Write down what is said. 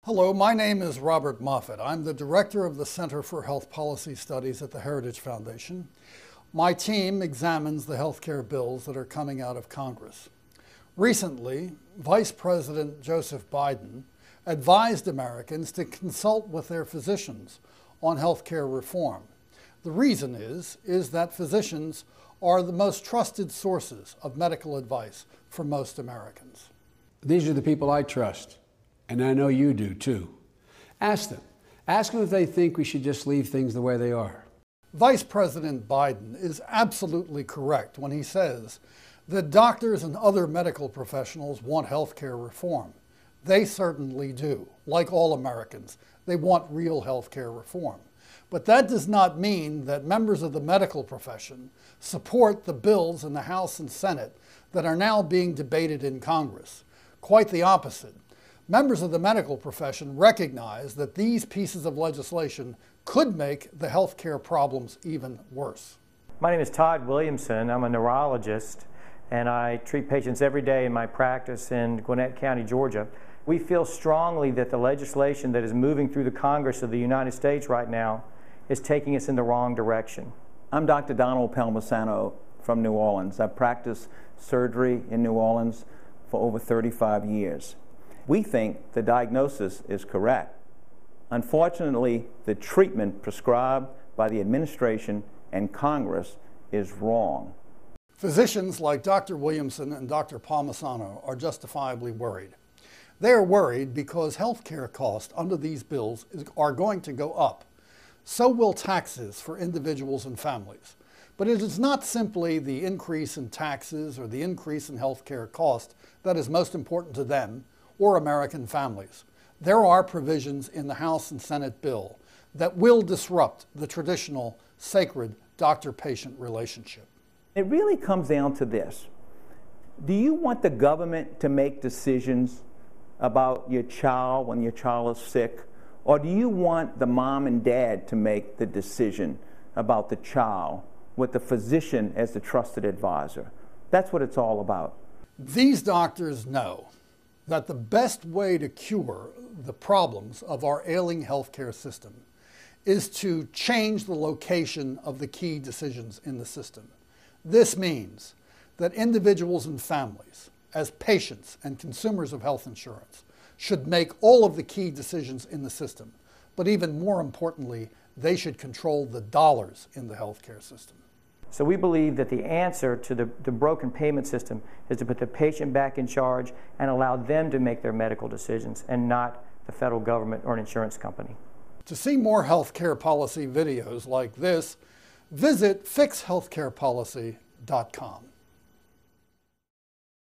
Hello, my name is Robert Moffett. I'm the director of the Center for Health Policy Studies at the Heritage Foundation. My team examines the healthcare bills that are coming out of Congress. Recently, Vice President Joseph Biden advised Americans to consult with their physicians on healthcare reform. The reason is that physicians are the most trusted sources of medical advice for most Americans. These are the people I trust. And I know you do too. Ask them. Ask them if they think we should just leave things the way they are. Vice President Biden is absolutely correct when he says that doctors and other medical professionals want health care reform. They certainly do. Like all Americans, they want real health care reform. But that does not mean that members of the medical profession support the bills in the House and Senate that are now being debated in Congress. Quite the opposite. Members of the medical profession recognize that these pieces of legislation could make the health care problems even worse. My name is Todd Williamson. I'm a neurologist, and I treat patients every day in my practice in Gwinnett County, Georgia. We feel strongly that the legislation that is moving through the Congress of the United States right now is taking us in the wrong direction. I'm Dr. Donald Palmisano from New Orleans. I've practiced surgery in New Orleans for over 35 years. We think the diagnosis is correct. Unfortunately, the treatment prescribed by the administration and Congress is wrong. Physicians like Dr. Williamson and Dr. Palmisano are justifiably worried. They are worried because health care costs under these bills are going to go up. So will taxes for individuals and families. But it is not simply the increase in taxes or the increase in health care cost that is most important to them or American families. There are provisions in the House and Senate bill that will disrupt the traditional sacred doctor-patient relationship. It really comes down to this. Do you want the government to make decisions about your child when your child is sick? Or do you want the mom and dad to make the decision about the child with the physician as the trusted advisor? That's what it's all about. These doctors know that the best way to cure the problems of our ailing healthcare system is to change the location of the key decisions in the system. This means that individuals and families, as patients and consumers of health insurance, should make all of the key decisions in the system. But even more importantly, they should control the dollars in the healthcare system. So we believe that the answer to the broken payment system is to put the patient back in charge and allow them to make their medical decisions and not the federal government or an insurance company. To see more healthcare policy videos like this, visit fixhealthcarepolicy.com.